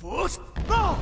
Force! Go!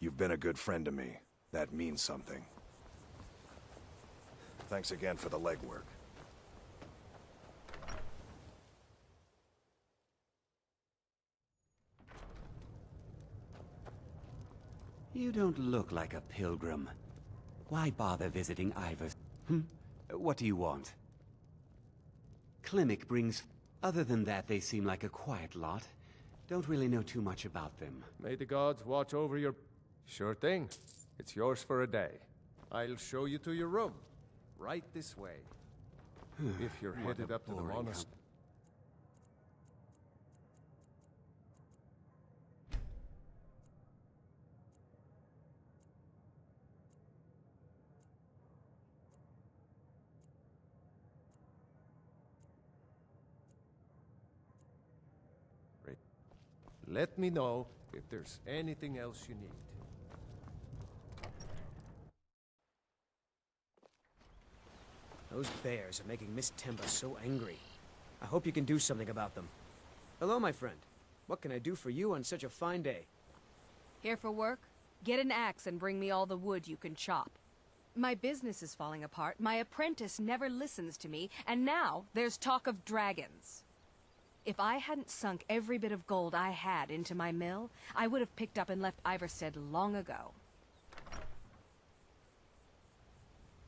You've been a good friend to me. That means something. Thanks again for the legwork. You don't look like a pilgrim. Why bother visiting Ivers? What do you want? Klimek brings... Other than that, they seem like a quiet lot. Don't really know too much about them. May the gods watch over your... Sure thing. It's yours for a day. I'll show you to your room. Right this way. If you're headed up to the monastery. Let me know if there's anything else you need. Those bears are making Miss Temba so angry. I hope you can do something about them. Hello, my friend. What can I do for you on such a fine day? Here for work? Get an axe and bring me all the wood you can chop. My business is falling apart, my apprentice never listens to me, and now there's talk of dragons. If I hadn't sunk every bit of gold I had into my mill, I would have picked up and left Iverstead long ago.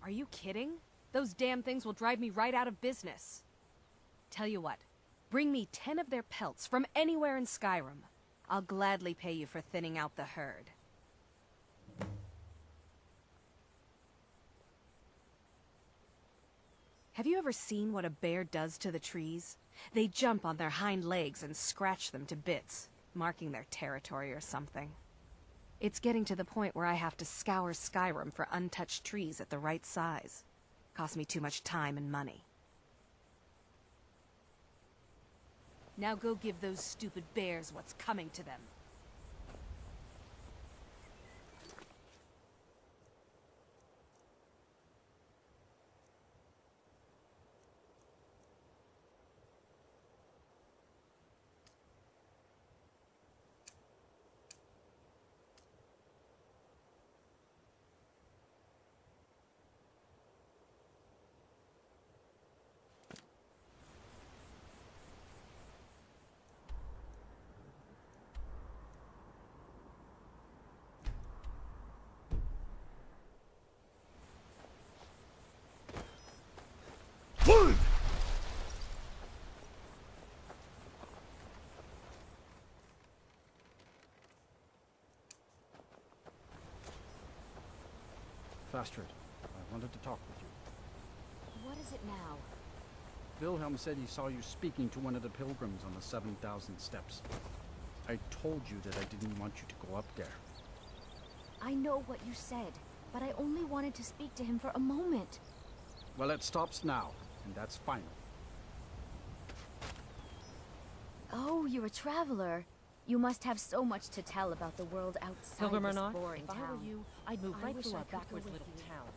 Are you kidding? Those damn things will drive me right out of business. Tell you what, bring me 10 of their pelts from anywhere in Skyrim. I'll gladly pay you for thinning out the herd. Have you ever seen what a bear does to the trees? They jump on their hind legs and scratch them to bits, marking their territory or something. It's getting to the point where I have to scour Skyrim for untouched trees at the right size. Costs me too much time and money. Now go give those stupid bears what's coming to them. Fastred, I wanted to talk with you. What is it now? Wilhelm said he saw you speaking to one of the pilgrims on the 7,000 steps. I told you that I didn't want you to go up there. I know what you said, but I only wanted to speak to him for a moment. Well, it stops now, and that's final. Oh, you're a traveler. You must have so much to tell about the world outside Pilgrim or this not, boring if I town. were you, I'd move I right wish through I our could go backwards with little you. town.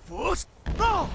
What? No!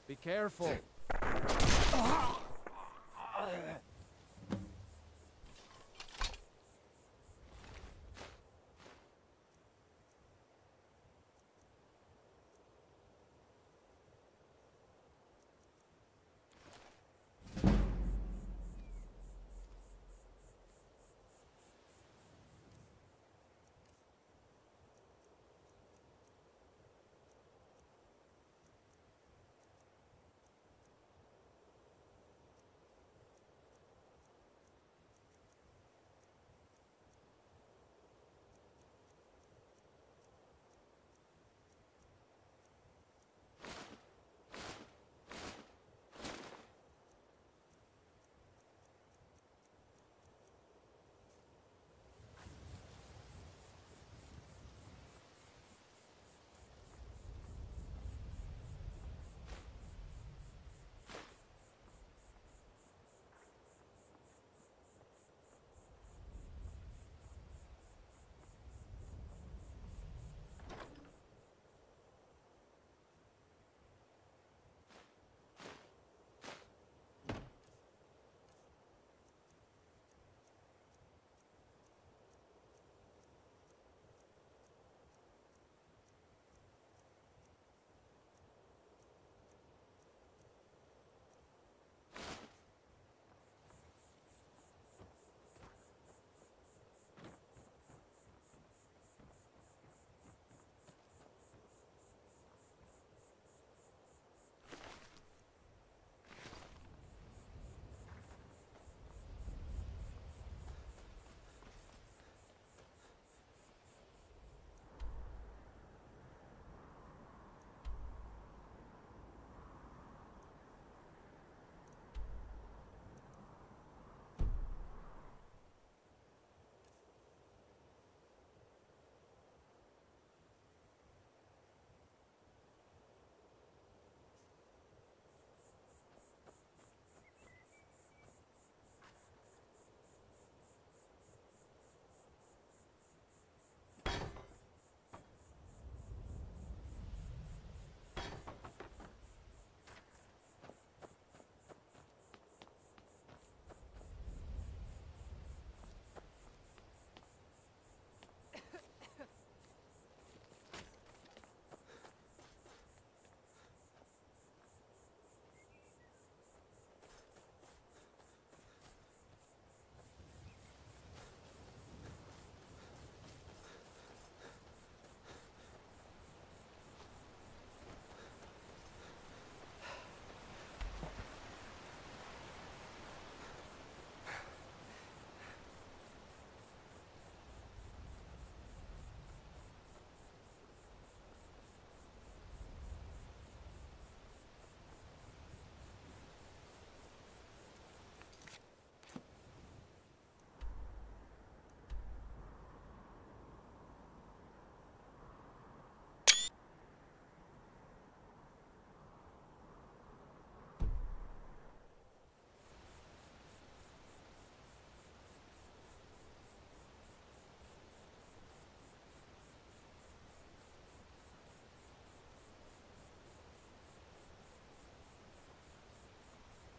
Be careful.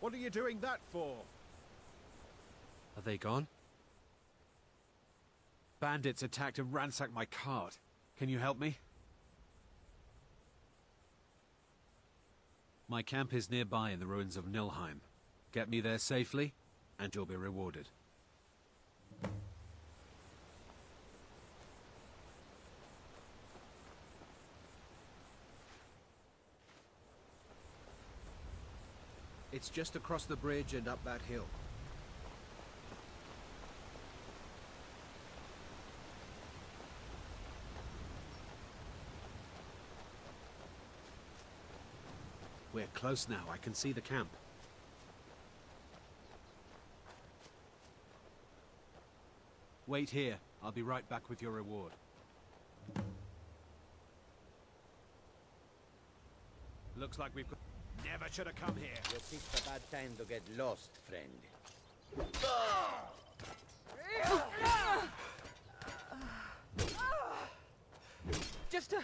What are you doing that for? Are they gone? Bandits attacked and ransacked my cart. Can you help me? My camp is nearby in the ruins of Nilheim. Get me there safely, and you'll be rewarded. It's just across the bridge and up that hill. We're close now. I can see the camp. Wait here. I'll be right back with your reward. Looks like we've got... Never should have come here. You picked a bad time to get lost, friend. Just a...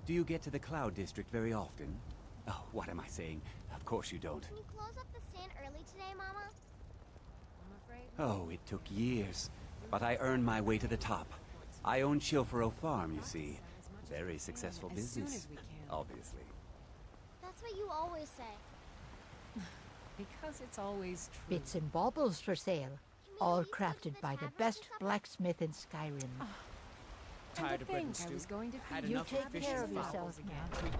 Do you get to the Cloud District very often? Oh, what am I saying? Of course you don't. Can you close up the stand early today, Mama? I'm afraid. Oh, it took years. But I earned my way to the top. I own Chilfaro Farm, you see. Very successful As soon business. as we can. Obviously. That's what you always say. Because it's always true. Bits and baubles for sale. All crafted by the best blacksmith in Skyrim. Tired of bread and I stew. was going to Had feed You enough you. of take fish care and of fowls. yourself now.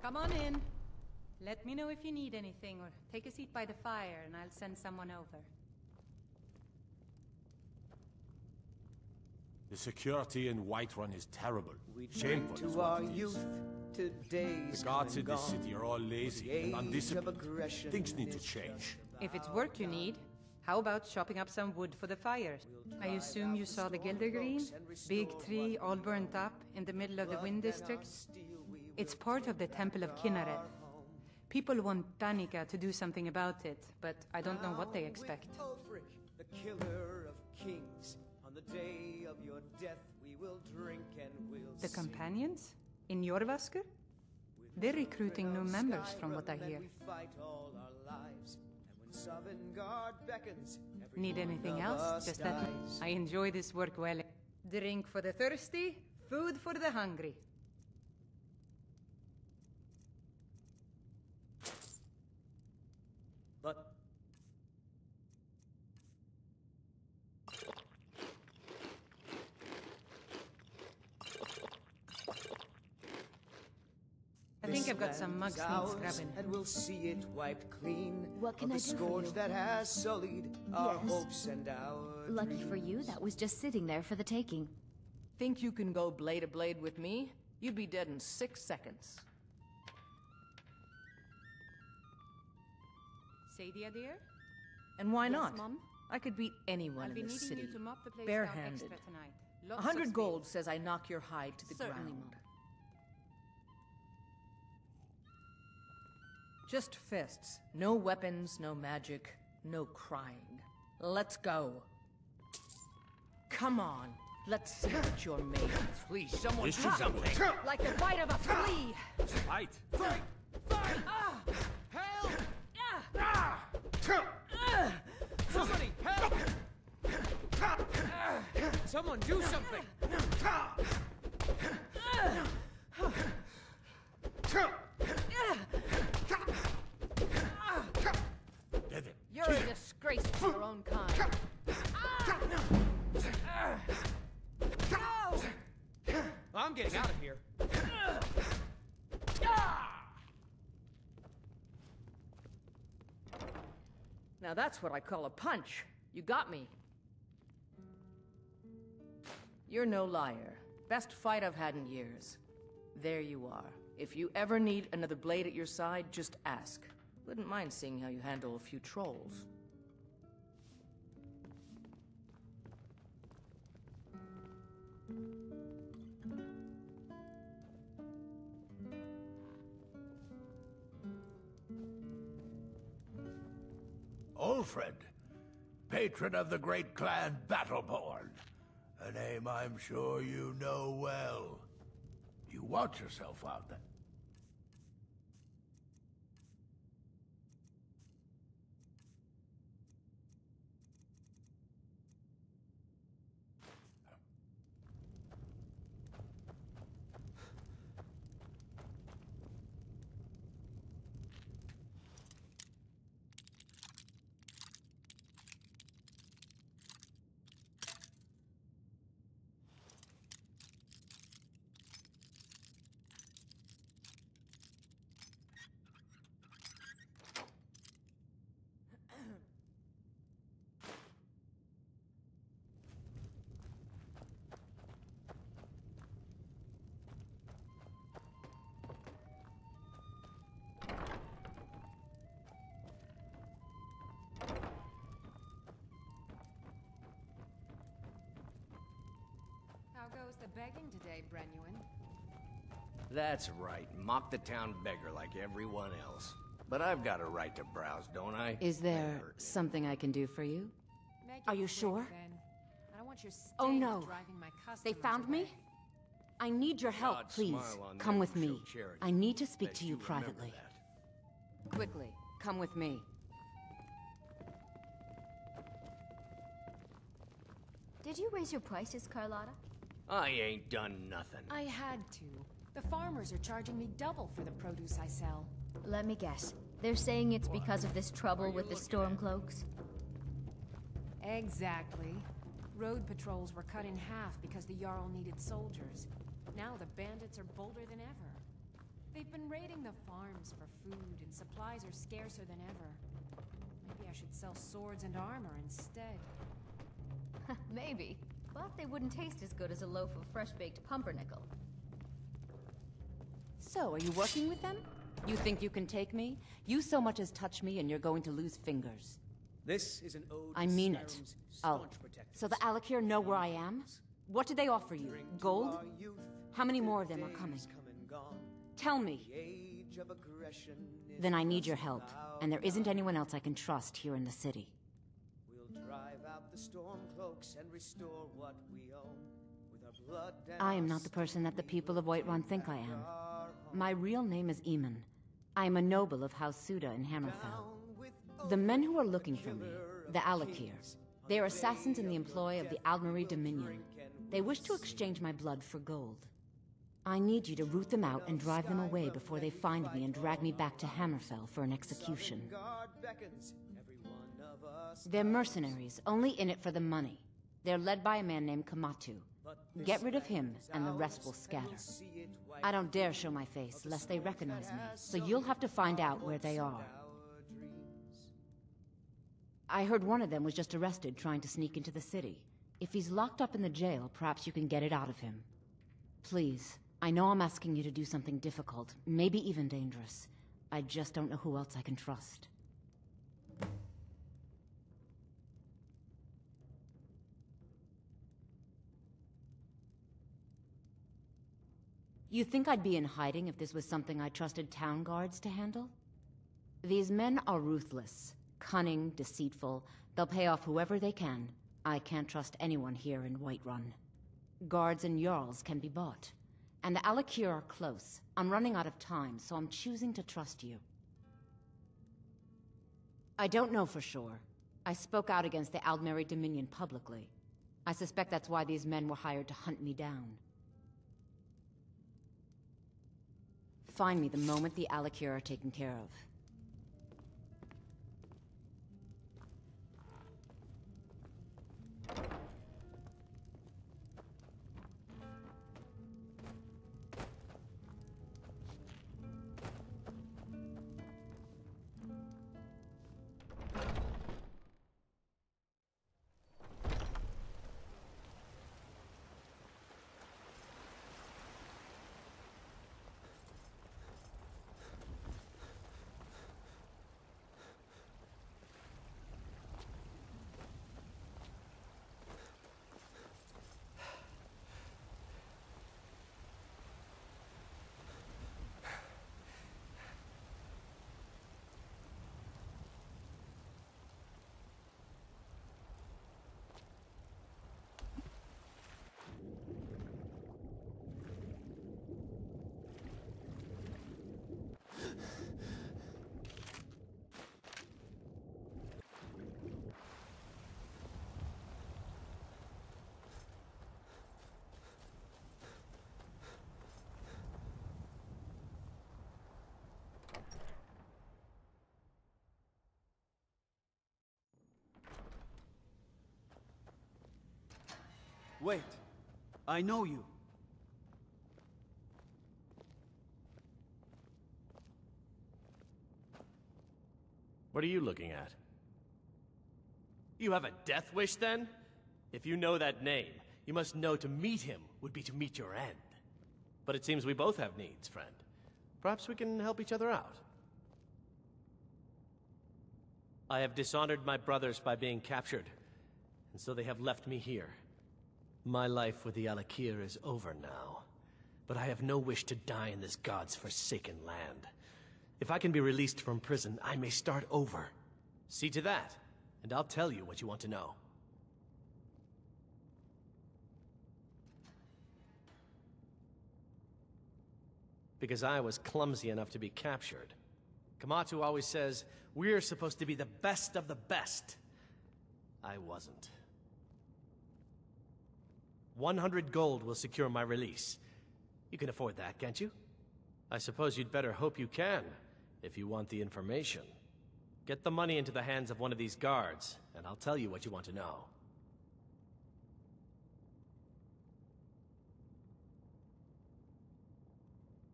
Come on in. Let me know if you need anything, or take a seat by the fire and I'll send someone over. The security in Whiterun is terrible. Shameful is To what our it is. youth, today's The guards in come this and city are all lazy The and age of undisciplined. aggression Things need to is change. If it's work you need, how about chopping up some wood for the fires? I assume you saw the Gildergreen? Big tree all burnt up in the middle of the Wind District? It's part of the Temple of Kinnareth. People want Danica to do something about it, but I don't know what they expect. Ulfric, the killer of kings. On the day of your death, we will drink and we'll The sing. companions? In Jorvasker? They're recruiting new members from what I hear. We fight all our lives, and when Sovngarde beckons, every Need one anything of else? us Just let me. dies. I enjoy this work well. Drink for the thirsty, food for the hungry. But I think I've got some mugs need scrubbing. and we'll see it wiped clean. What can of I the do for scourge you? that has sullied our Yes. hopes and our Lucky for you, that was just sitting there for the taking. Think you can go blade to blade with me? You'd be dead in 6 seconds. Sadia, dear? And why Yes, not? Mom? I could beat anyone I'll in be this needing city, you to mop the place down barehanded. extra tonight. 100 gold says I knock your hide to the Certainly, ground. Just fists. No weapons, no magic, no crying. Let's go. Come on. Let's see what you're made of. Please, someone This do is something. Like the bite of a flea! Fight! Help! Somebody help! Someone do something! You're a disgrace to your own kind. I'm getting out of here. Now that's what I call a punch. You got me. You're no liar. Best fight I've had in years. There you are. If you ever need another blade at your side, just ask. Wouldn't mind seeing how you handle a few trolls. Ulfred, patron of the great clan Battleborn. A name I'm sure you know well. You watch yourself out there. How goes the begging today, Brenuin? That's right. Mock the town beggar like everyone else. But I've got a right to browse, don't I? Is there something I can do for you? Make Are it you quick, sure? then. I don't want your Oh stink no. driving my They customers found me? away. I need your help, God's please. smile on Come them with will me. show charity. I need to speak Bet to you remember privately. that. Quickly, come with me. Did you raise your prices, Carlotta? I ain't done nothing. I had to. The farmers are charging me double for the produce I sell. Let me guess. They're saying it's because of this trouble with the Stormcloaks? Exactly. Road patrols were cut in half because the Jarl needed soldiers. Now the bandits are bolder than ever. They've been raiding the farms for food, and supplies are scarcer than ever. Maybe I should sell swords and armor instead. Maybe. But they wouldn't taste as good as a loaf of fresh-baked pumpernickel. So, are you working with them? You think you can take me? You so much as touch me and you're going to lose fingers. This is an ode I to mean it. Skyrim's Oh, staunch protectors. so the Alakir know where I am? What did they offer you? Gold? How many more of them are coming? Tell me. Then I need your help, and there isn't anyone else I can trust here in the city. We'll drive out the Stormcloaks and restore what we own. With our blood and I am not the person that the people of Whiterun think I am. My real name is Eamon. I am a noble of House Suda in Hammerfell. The men who are looking for me, the Alakir, they are assassins in the employ of the Aldmeri Dominion. They wish to exchange my blood for gold. I need you to root them out and drive them away before they find me and drag me back to Hammerfell for an execution. They're mercenaries, only in it for the money. They're led by a man named Kamatu. Get rid of him, and the rest will scatter. I don't dare show my face, lest they recognize me, so you'll have to find out where they are. I heard one of them was just arrested trying to sneak into the city. If he's locked up in the jail, perhaps you can get it out of him. Please, I know I'm asking you to do something difficult, maybe even dangerous. I just don't know who else I can trust. You think I'd be in hiding if this was something I trusted town guards to handle? These men are ruthless, cunning, deceitful. They'll pay off whoever they can. I can't trust anyone here in Whiterun. Guards and Jarls can be bought. And the Alakir are close. I'm running out of time, so I'm choosing to trust you. I don't know for sure. I spoke out against the Aldmeri Dominion publicly. I suspect that's why these men were hired to hunt me down. Find me the moment the Alakir are taken care of. Wait. I know you. What are you looking at? You have a death wish, then? If you know that name, you must know to meet him would be to meet your end. But it seems we both have needs, friend. Perhaps we can help each other out. I have dishonored my brothers by being captured, and so they have left me here. My life with the Alakir is over now, but I have no wish to die in this god's forsaken land. If I can be released from prison, I may start over. See to that, and I'll tell you what you want to know. because I was clumsy enough to be captured. Kamatu always says, we're supposed to be the best of the best. I wasn't. 100 gold will secure my release. You can afford that, can't you? I suppose you'd better hope you can, if you want the information. Get the money into the hands of one of these guards, and I'll tell you what you want to know.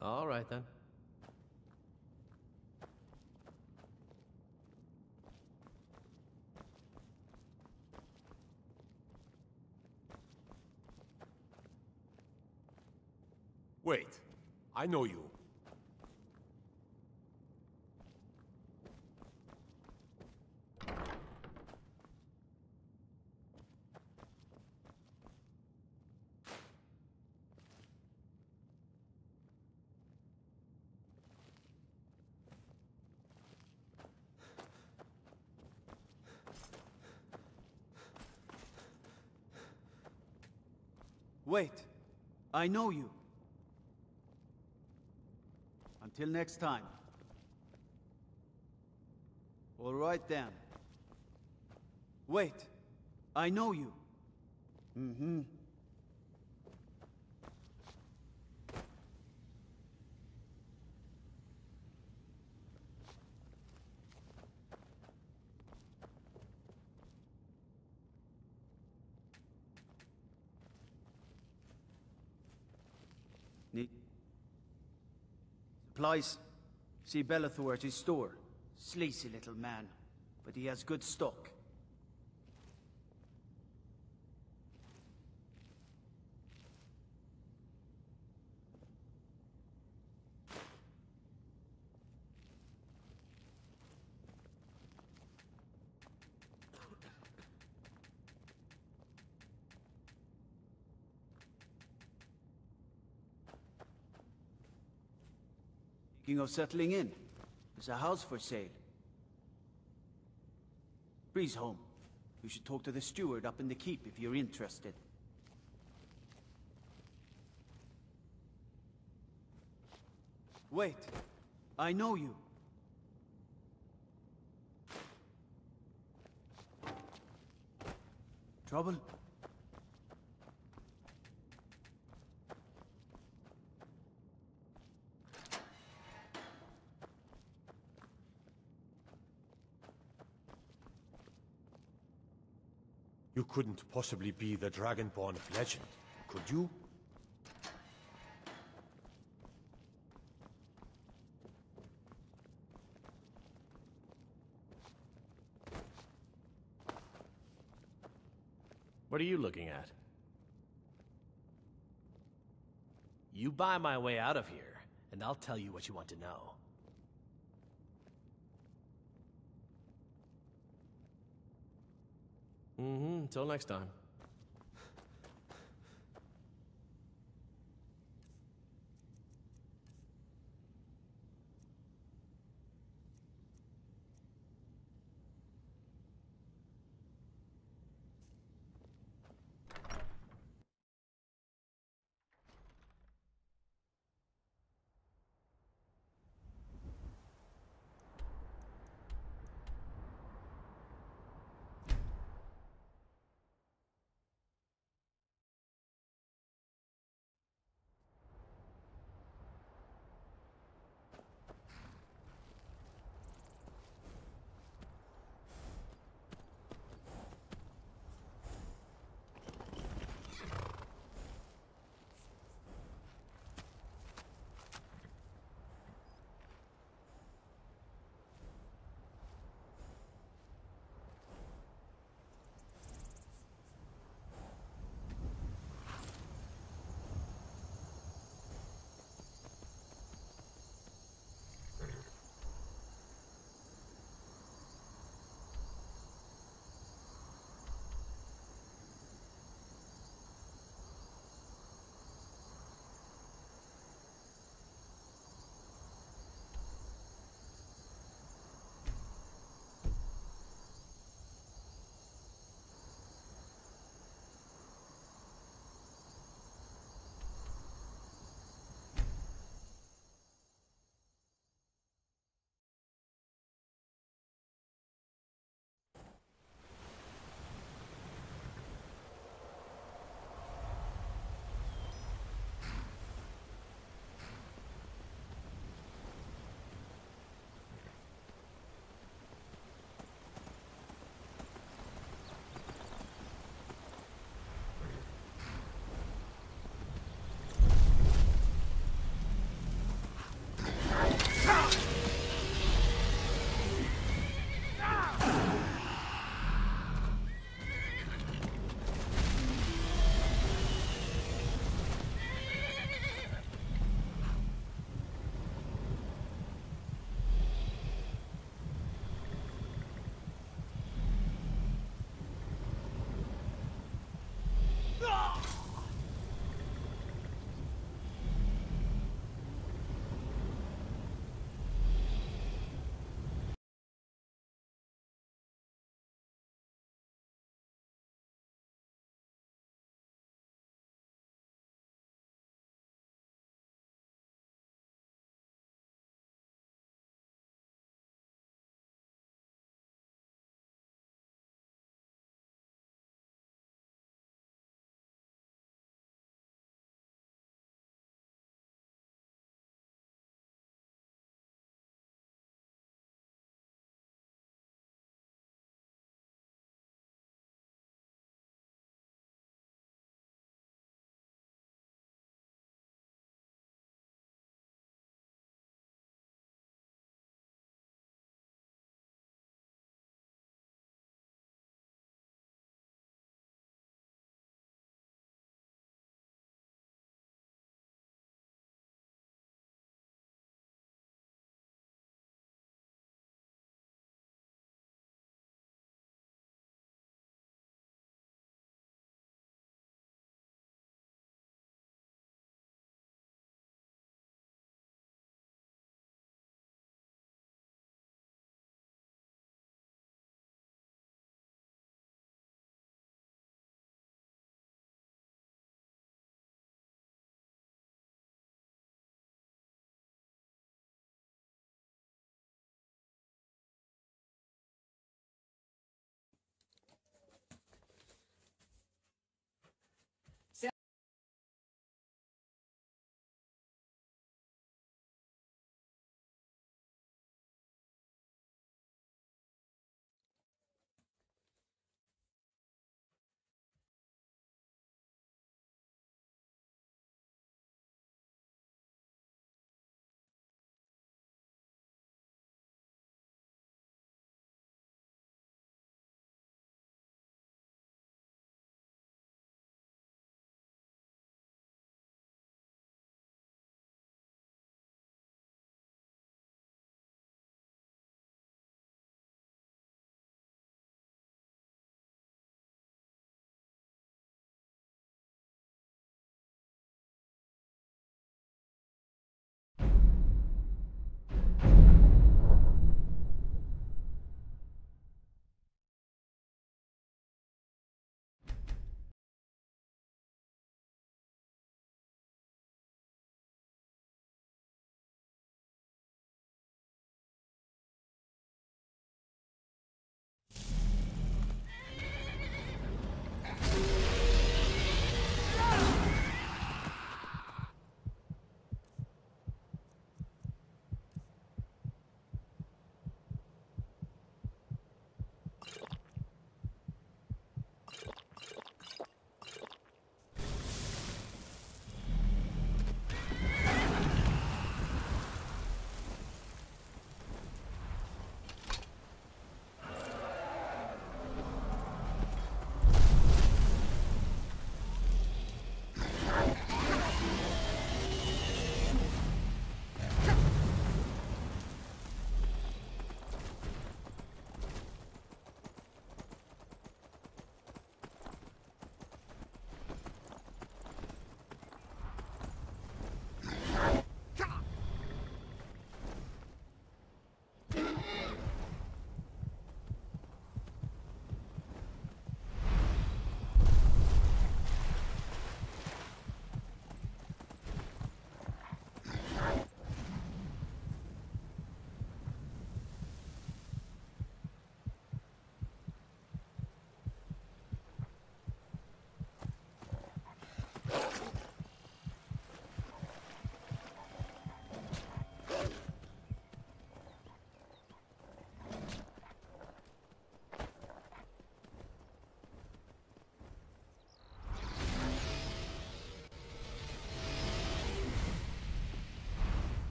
All right, then. Wait, I know you. Wait, I know you. Until next time. All right then. Wait, I know you. Mm-hmm. Need supplies? See Bellathor at his store. Sleazy little man, but he has good stock. Thinking of settling in? There's a house for sale. Breeze home. You should talk to the steward up in the keep if you're interested. Wait, I know you. Trouble? You couldn't possibly be the Dragonborn of legend, could you? What are you looking at? You buy my way out of here, and I'll tell you what you want to know. Until next time.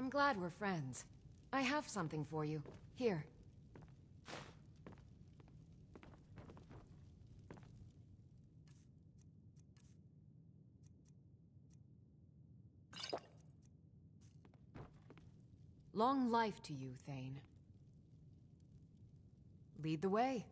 I'm glad we're friends. I have something for you. Here. Long life to you, Thane. Lead the way.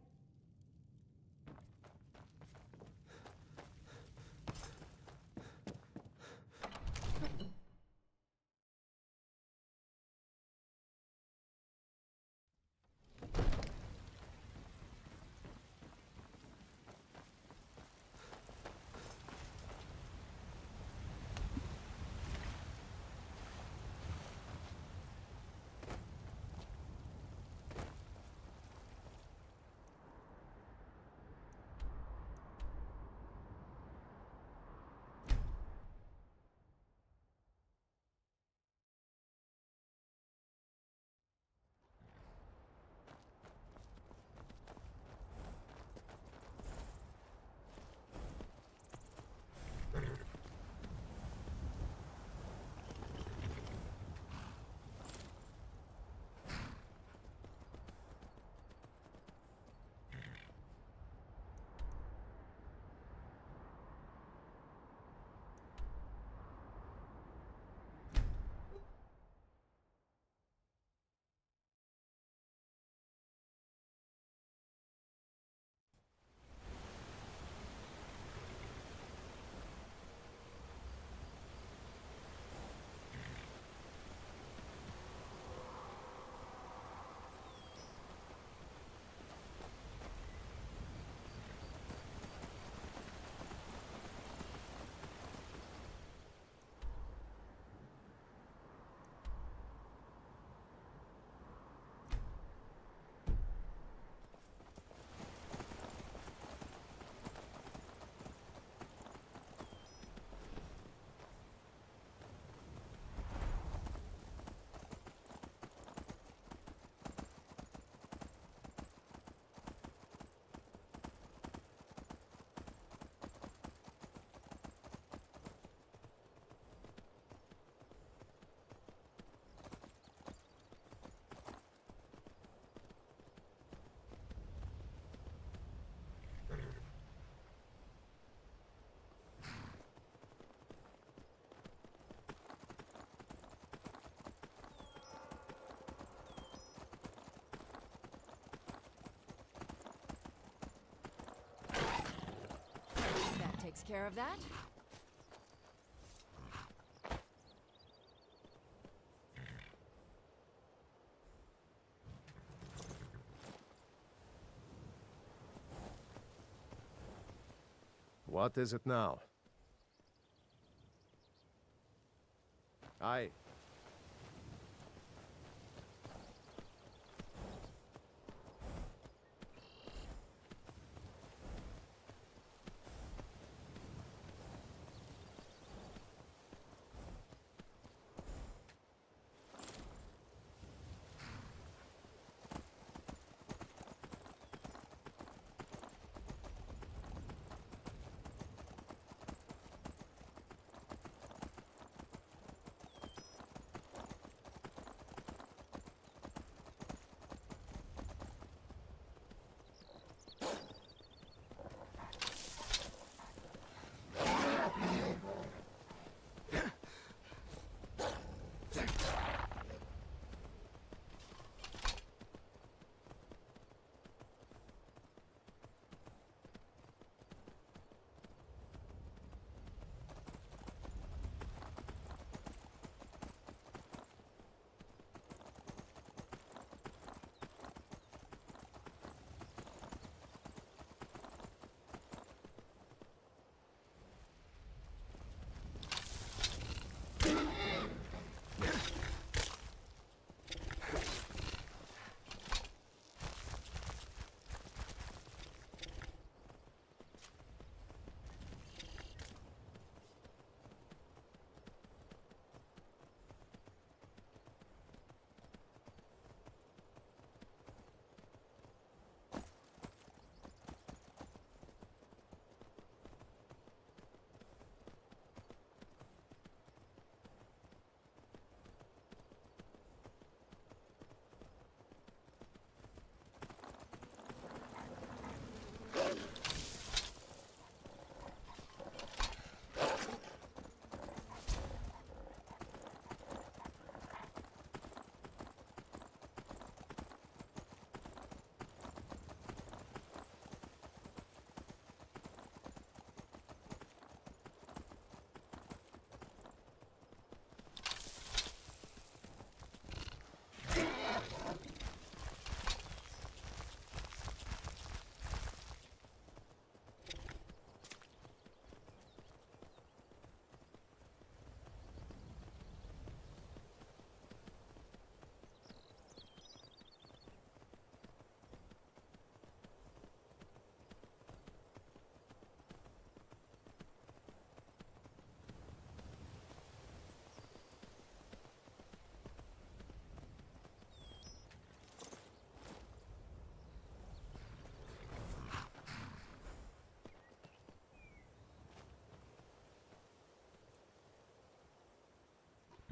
Takes care of that. What is it now? Aye.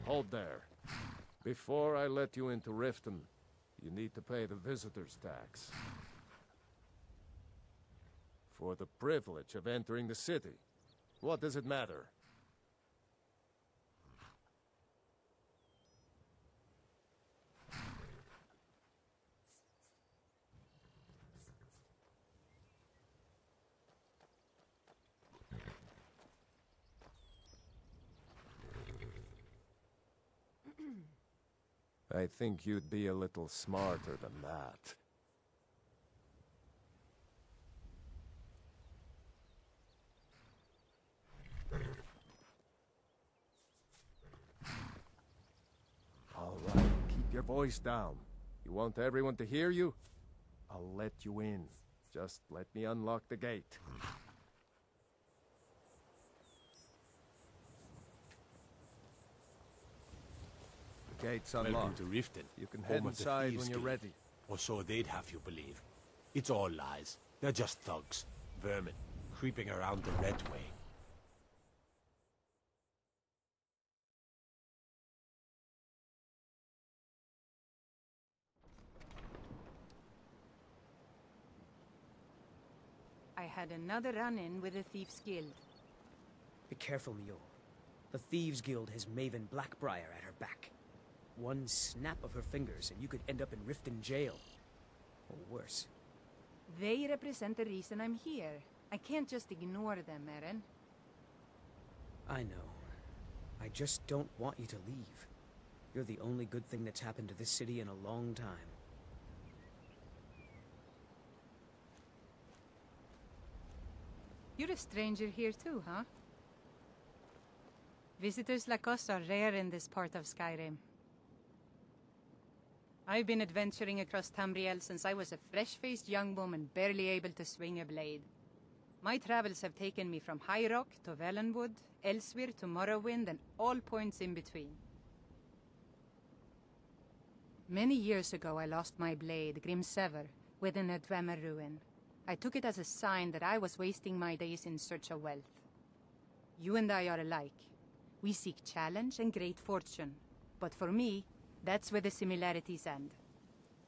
Hold there. Before I let you into Riften, you need to pay the visitor's tax. For the privilege of entering the city. What does it matter? I think you'd be a little smarter than that. All right, keep your voice down. You want everyone to hear you? I'll let you in. Just let me unlock the gate. The gate's unlocked. Welcome to Riften. You can head inside when you're ready. Or so they'd have you believe. It's all lies. They're just thugs. Vermin. Creeping around the Red Way. I had another run-in with the Thieves' Guild. Be careful, Mule. The Thieves' Guild has Maven Blackbriar at her back. One snap of her fingers and you could end up in Riften jail. Or worse. They represent the reason I'm here. I can't just ignore them, Eren. I know. I just don't want you to leave. You're the only good thing that's happened to this city in a long time. You're a stranger here too, huh? Visitors like us are rare in this part of Skyrim. I've been adventuring across Tamriel since I was a fresh-faced young woman barely able to swing a blade. My travels have taken me from High Rock to Valenwood, Elsewhere to Morrowind, and all points in between. Many years ago I lost my blade, Grimsever, within a Dwemer ruin. I took it as a sign that I was wasting my days in search of wealth. You and I are alike. We seek challenge and great fortune. But for me, that's where the similarities end.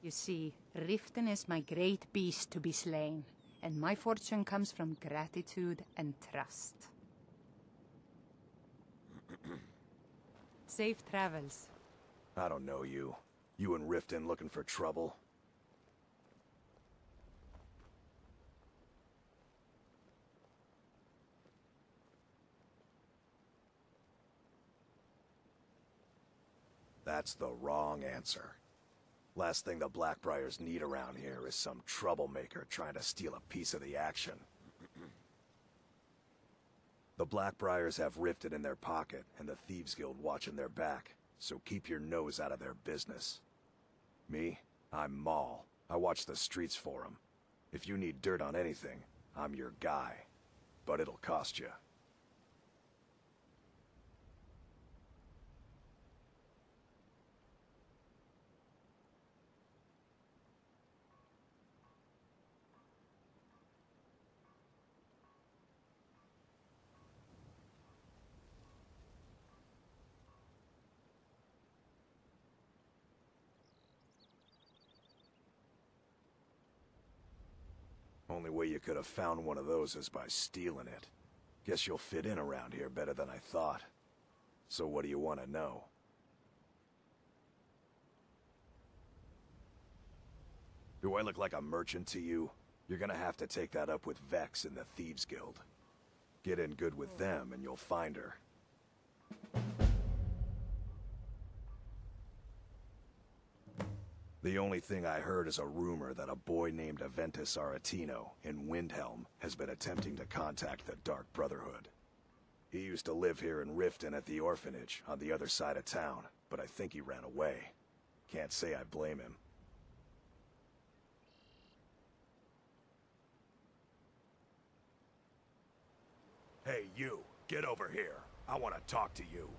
You see, Riften is my great beast to be slain, and my fortune comes from gratitude and trust. Safe travels. I don't know you. You in Riften looking for trouble? That's the wrong answer. Last thing the Blackbriars need around here is some troublemaker trying to steal a piece of the action. The Blackbriars have Riften in their pocket, and the Thieves Guild watching their back, so keep your nose out of their business. Me? I'm Maul. I watch the streets for them. If you need dirt on anything, I'm your guy. But it'll cost you. Only way you could have found one of those is by stealing it. Guess you'll fit in around here better than I thought. So what do you want to know? Do I look like a merchant to you? You're gonna have to take that up with Vex in the Thieves Guild. Get in good with them and you'll find her. The only thing I heard is a rumor that a boy named Aventus Aretino in Windhelm has been attempting to contact the Dark Brotherhood. He used to live here in Riften at the orphanage on the other side of town, but I think he ran away. Can't say I blame him. Hey, you, get over here. I want to talk to you.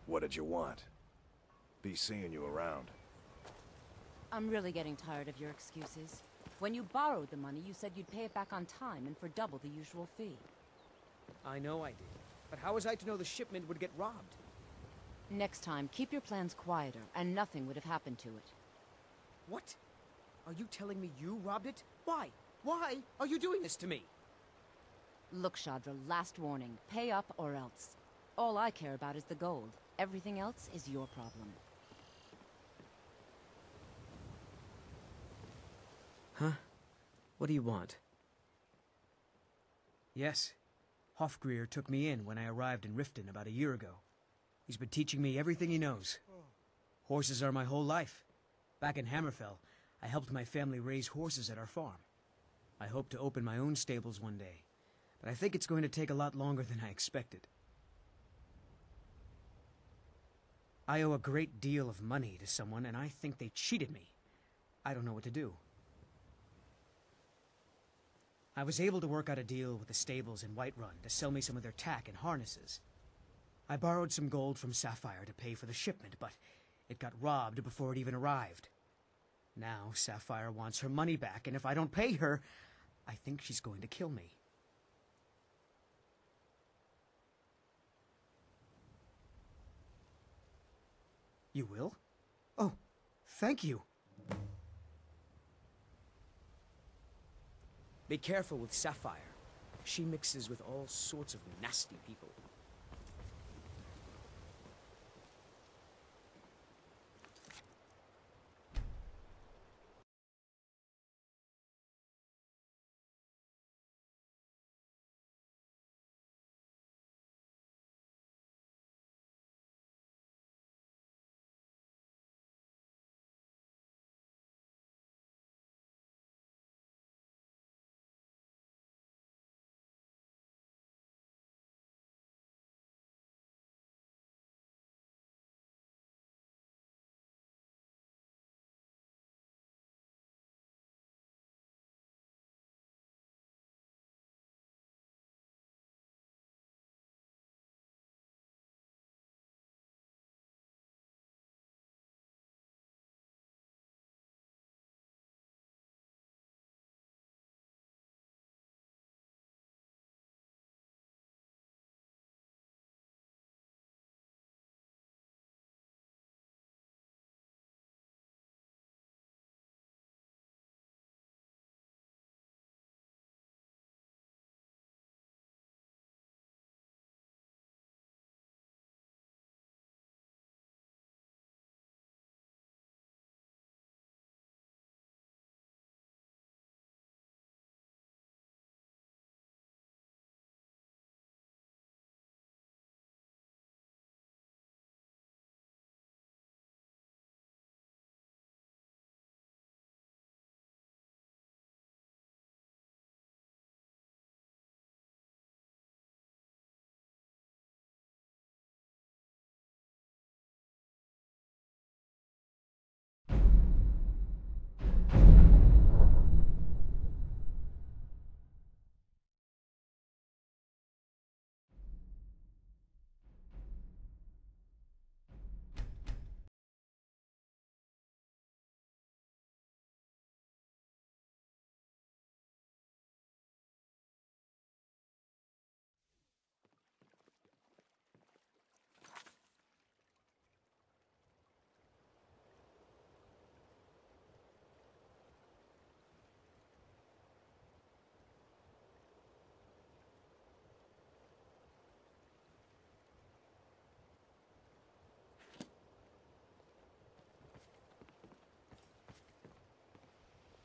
What did you want? Be seeing you around. I'm really getting tired of your excuses. When you borrowed the money, you said you'd pay it back on time and for double the usual fee. I know I did. But how was I to know the shipment would get robbed? Next time, keep your plans quieter, and nothing would have happened to it. What? Are you telling me you robbed it? Why? Why are you doing this to me? Look, Shadra, last warning. Pay up or else. All I care about is the gold. Everything else is your problem. Huh? What do you want? Yes. Hofgreer took me in when I arrived in Riften about a year ago. He's been teaching me everything he knows. Horses are my whole life. Back in Hammerfell, I helped my family raise horses at our farm. I hope to open my own stables one day, but I think it's going to take a lot longer than I expected. I owe a great deal of money to someone, and I think they cheated me. I don't know what to do. I was able to work out a deal with the stables in Whiterun to sell me some of their tack and harnesses. I borrowed some gold from Sapphire to pay for the shipment, but it got robbed before it even arrived. Now Sapphire wants her money back, and if I don't pay her, I think she's going to kill me. You will? Oh, thank you. Be careful with Sapphire. She mixes with all sorts of nasty people.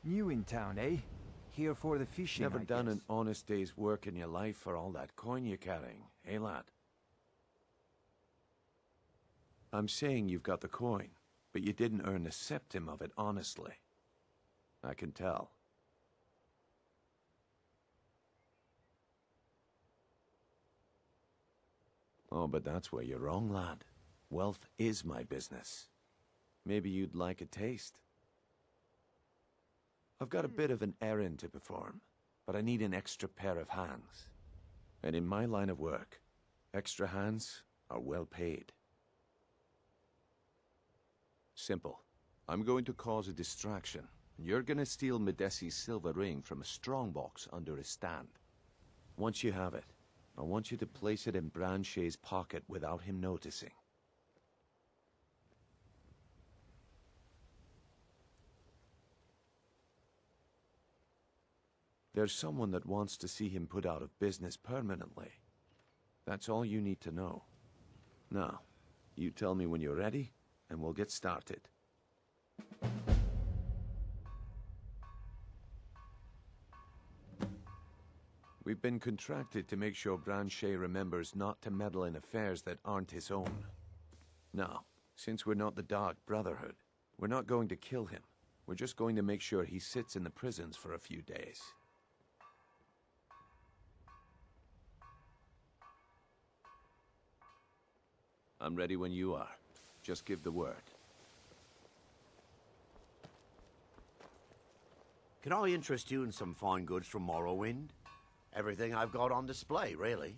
New in town, eh? Here for the fishing, Never I done guess. an honest day's work in your life for all that coin you're carrying, eh, lad? I'm saying you've got the coin, but you didn't earn a septim of it honestly. I can tell. Oh, but that's where you're wrong, lad. Wealth is my business. Maybe you'd like a taste. I've got a bit of an errand to perform, but I need an extra pair of hands. And in my line of work, extra hands are well paid. Simple. I'm going to cause a distraction. You're gonna steal Medesi's silver ring from a strongbox under his stand. Once you have it, I want you to place it in Branchay's pocket without him noticing. There's someone that wants to see him put out of business permanently. That's all you need to know. Now, you tell me when you're ready, and we'll get started. We've been contracted to make sure Branchet remembers not to meddle in affairs that aren't his own. Now, since we're not the Dark Brotherhood, we're not going to kill him. We're just going to make sure he sits in the prisons for a few days. I'm ready when you are. Just give the word. Can I interest you in some fine goods from Morrowind? Everything I've got on display, really.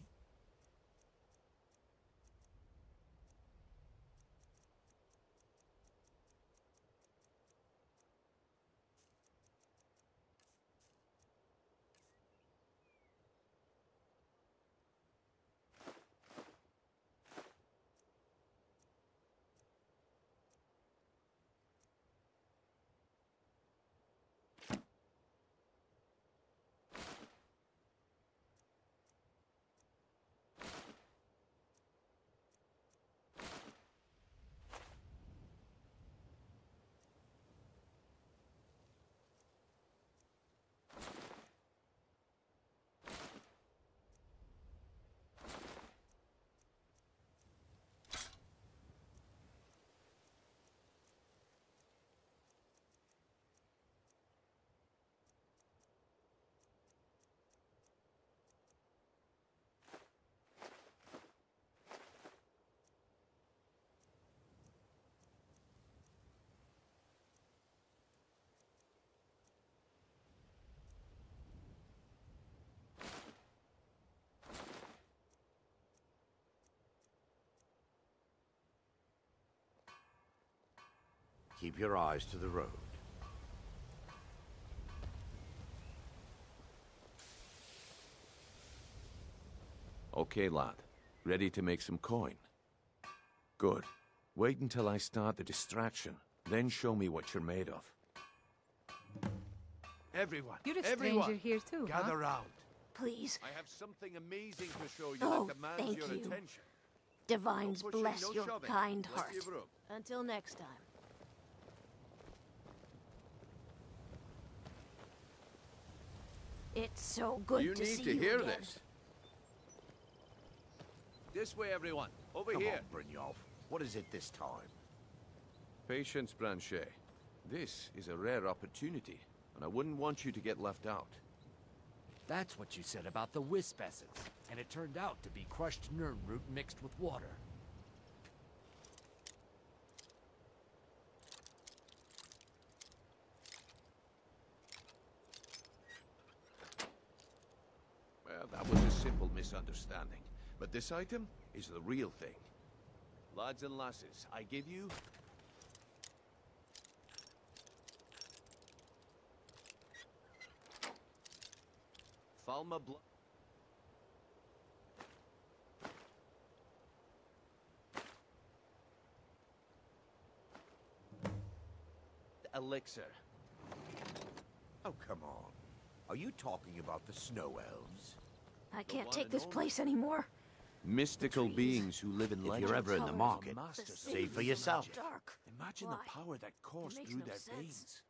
Keep your eyes to the road. Okay, lad. Ready to make some coin? Good. Wait until I start the distraction, then show me what you're made of. Everyone, You're a everyone, stranger here too, huh? gather round. Please. I have something amazing to show you Oh, that demands thank your you. attention. Divines No pushing, bless no your shoving. kind Let's heart. give room. Until next time. It's so good You to need see to you hear again. this. This way, everyone. Over Come here. on, Brynjolf. What is it this time? Patience, Branchet. This is a rare opportunity, and I wouldn't want you to get left out. That's what you said about the wisp essence, and it turned out to be crushed nirn root mixed with water. Well, that was a simple misunderstanding. But this item is the real thing. Lads and lasses, I give you... Falma blood... Elixir. Oh, come on. Are you talking about the snow elves? I can't take this place anymore. Mystical beings who live in If legends. you're ever in the market, see for yourself. Dark. Imagine Why? the power that coursed makes through no their sense. veins.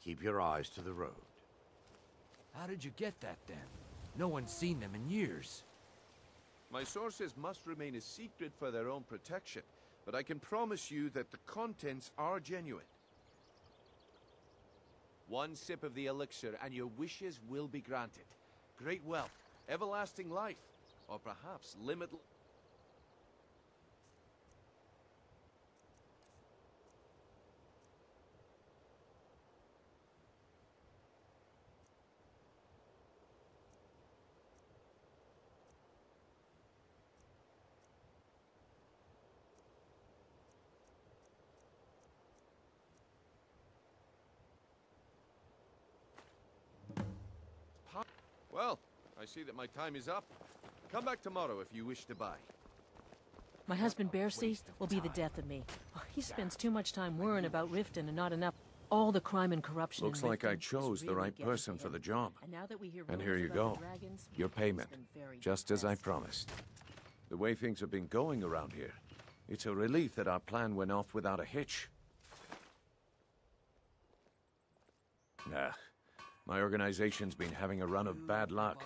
Keep your eyes to the road. How did you get that then? No one's seen them in years. My sources must remain a secret for their own protection, but I can promise you that the contents are genuine. One sip of the elixir and your wishes will be granted. Great wealth, everlasting life, or perhaps limitless... Well, I see that my time is up. Come back tomorrow if you wish to buy. My husband Bercy will be the death of me. Oh, he spends too much time worrying about Riften and not enough. All the crime and corruption. Looks like I chose the right person for the job. And here you go. Your payment. Just as I promised. The way things have been going around here, it's a relief that our plan went off without a hitch. Nah. My organization's been having a run of bad luck.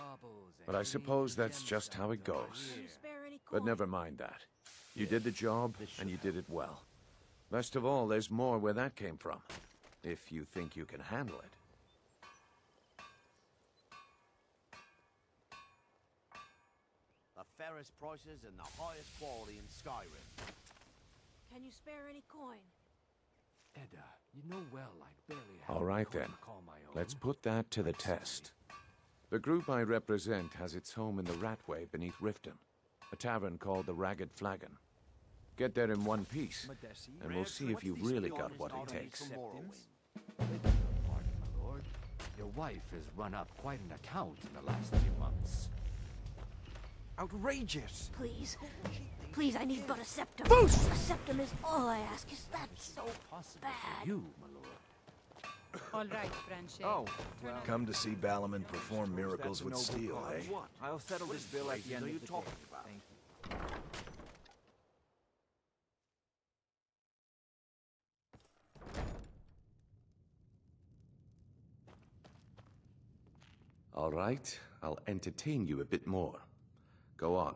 But I suppose that's just how it goes. But never mind that. You did the job, and you did it well. Best of all, there's more where that came from. If you think you can handle it. The fairest prices and the highest quality in Skyrim. Can you spare any coin? Edda, you know well I'd barely have All right coin then. to call my own. Let's put that to the test. The group I represent has its home in the Ratway beneath Riften, a tavern called the Ragged Flagon. Get there in one piece, and we'll see if you've really got what it takes. Pardon, my lord. Your wife has run up quite an account in the last few months. Outrageous! Please. Please, I need but a septum. Boost! A septum is all I ask. Is that so bad? You, my lord. All right, Branche. Oh, well. Come to see Ballerman perform miracles with That's a noble steel, cause. eh? I'll settle this bill at the end of the day. Thank you. All right, I'll entertain you a bit more. Go on.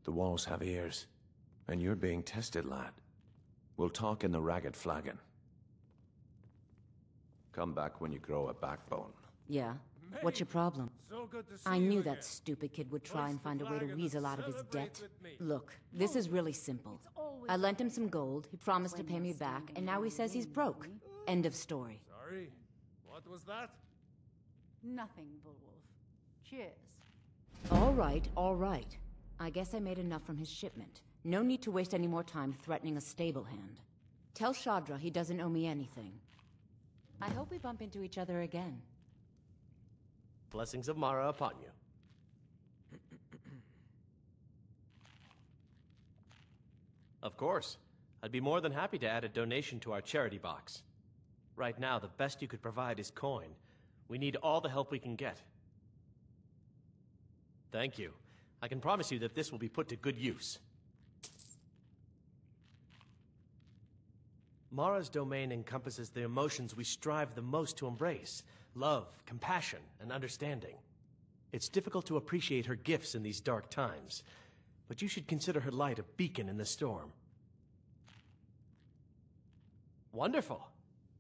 The walls have ears, and you're being tested, lad. We'll talk in the Ragged Flagon. Come back when you grow a backbone. Yeah? What's your problem? I knew that stupid kid would try and find a way to weasel out of his debt. Look, this is really simple. I lent him some gold, he promised to pay me back, and now he says he's broke. End of story. Sorry? What was that? Nothing, Bullwolf. Cheers. All right. I guess I made enough from his shipment. No need to waste any more time threatening a stable hand. Tell Shadra he doesn't owe me anything. I hope we bump into each other again. Blessings of Mara upon you. Of course. I'd be more than happy to add a donation to our charity box. Right now, the best you could provide is coin. We need all the help we can get. Thank you. I can promise you that this will be put to good use. Mara's domain encompasses the emotions we strive the most to embrace. Love, compassion, and understanding. It's difficult to appreciate her gifts in these dark times, but you should consider her light a beacon in the storm. Wonderful.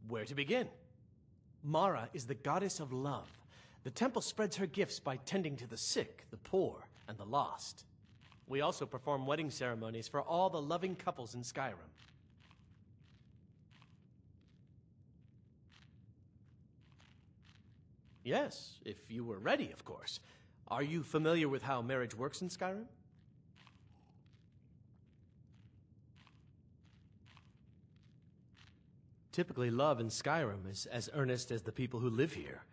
Where to begin? Mara is the goddess of love. The temple spreads her gifts by tending to the sick, the poor, and the lost. We also perform wedding ceremonies for all the loving couples in Skyrim. Yes, if you were ready, of course. Are you familiar with how marriage works in Skyrim? Typically, love in Skyrim is as earnest as the people who live here.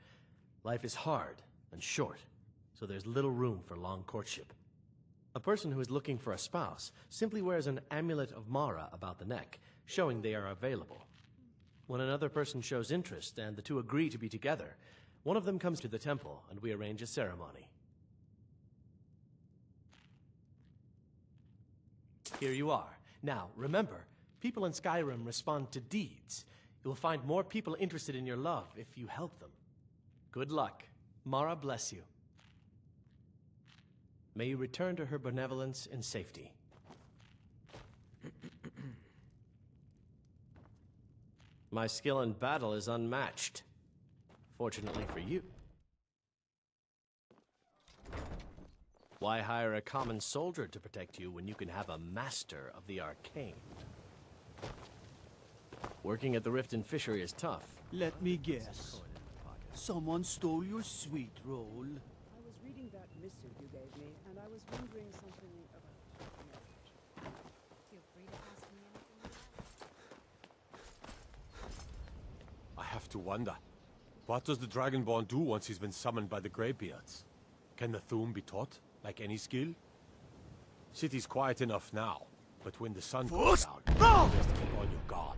Life is hard and short, so there's little room for long courtship. A person who is looking for a spouse simply wears an amulet of Mara about the neck, showing they are available. When another person shows interest and the two agree to be together, one of them comes to the temple and we arrange a ceremony. Here you are. Now, remember, people in Skyrim respond to deeds. You'll find more people interested in your love if you help them. Good luck. Mara bless you. May you return to her benevolence in safety. My skill in battle is unmatched. Fortunately for you. Why hire a common soldier to protect you when you can have a master of the arcane? Working at the Riften fishery is tough. Let me guess. Someone stole your sweet roll. I was reading that missive you gave me, and I was wondering something about marriage. Feel free to ask me anything you like. I have to wonder. What does the Dragonborn do once he's been summoned by the Greybeards? Can the Thu'um be taught, like any skill? City's quiet enough now, but when the sun goes down, you best keep on your guard.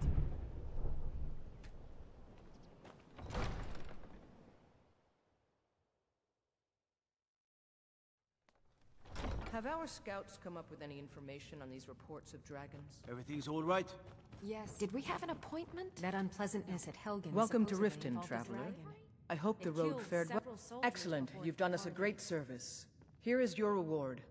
Have our scouts come up with any information on these reports of dragons? Everything's all right? Yes. Did we have an appointment? That unpleasantness at Helgen. Welcome to supposedly Riften, involved a traveler. dragon. I hope the It road killed fared well. several soldiers Excellent. before it You've done us a departed. great service. Here is your reward.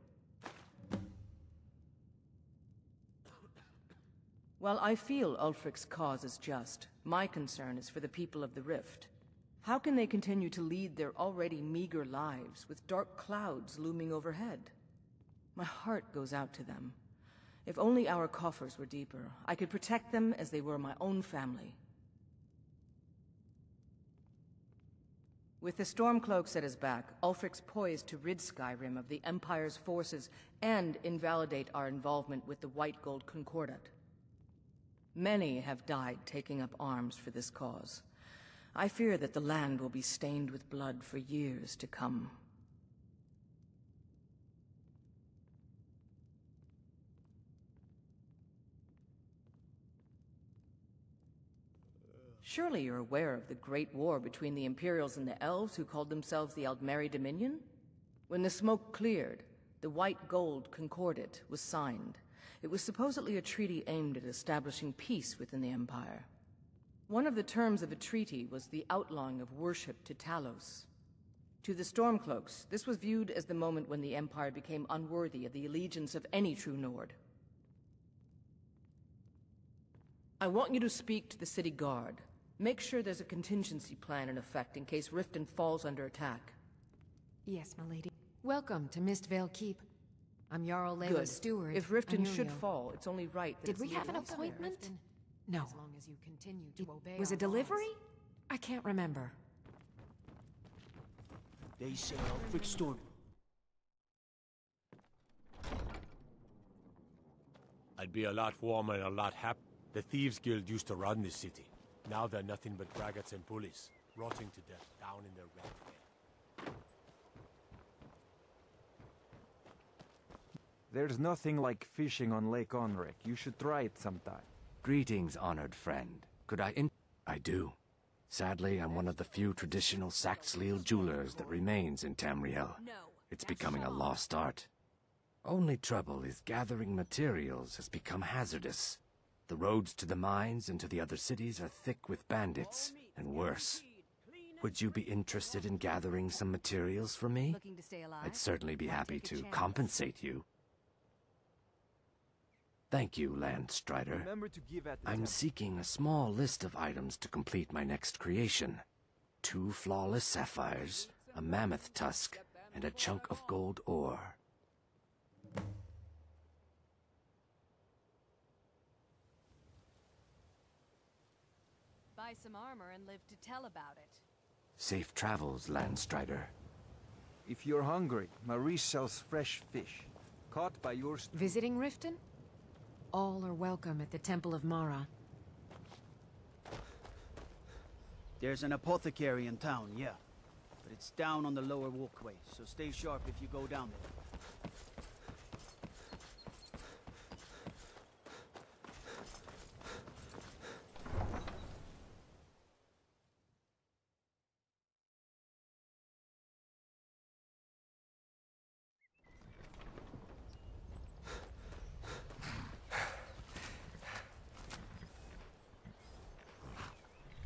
While I feel Ulfric's cause is just, my concern is for the people of the Rift. How can they continue to lead their already meager lives with dark clouds looming overhead? My heart goes out to them. If only our coffers were deeper, I could protect them as they were my own family. With the Stormcloaks at his back, Ulfric's poised to rid Skyrim of the Empire's forces and invalidate our involvement with the White Gold Concordat. Many have died taking up arms for this cause. I fear that the land will be stained with blood for years to come. Surely you're aware of the Great War between the Imperials and the Elves who called themselves the Aldmeri Dominion? When the smoke cleared, the White Gold Concordat was signed. It was supposedly a treaty aimed at establishing peace within the Empire. One of the terms of a treaty was the outlawing of worship to Talos. To the Stormcloaks, this was viewed as the moment when the Empire became unworthy of the allegiance of any true Nord. I want you to speak to the city guard. Make sure there's a contingency plan in effect in case Riften falls under attack. Yes, my lady. Welcome to Mistvale Keep. I'm Jarl Leila's Good. steward. If Riften should Anurio. fall, it's only right that Did it's we have an legalized. appointment? No. As long as you continue to obey Was our it delivery? laws. I can't remember. They say Ulfric Storm. I'd be a lot warmer and a lot happier. The Thieves Guild used to run this city. Now they're nothing but braggarts and bullies, rotting to death down in their red den. There's nothing like fishing on Lake Onrek. You should try it sometime. Greetings, honored friend. Could I do. Sadly, I'm one of the few traditional Saxhleel jewelers that remains in Tamriel. It's becoming a lost art. Only trouble is gathering materials has become hazardous. The roads to the mines and to the other cities are thick with bandits, and worse. Would you be interested in gathering some materials for me? Looking to stay alive? I'd certainly be Why happy take a to chance? compensate you. Thank you, Landstrider. Remember to give at the I'm temple. seeking a small list of items to complete my next creation. 2 flawless sapphires, a mammoth tusk, and a chunk of gold ore. Buy some armor and live to tell about it. Safe travels, Landstrider. If you're hungry, Marie sells fresh fish. Caught by your... Visiting Riften? All are welcome at the Temple of Mara. There's an apothecary in town, yeah. But it's down on the lower walkway, so stay sharp if you go down there.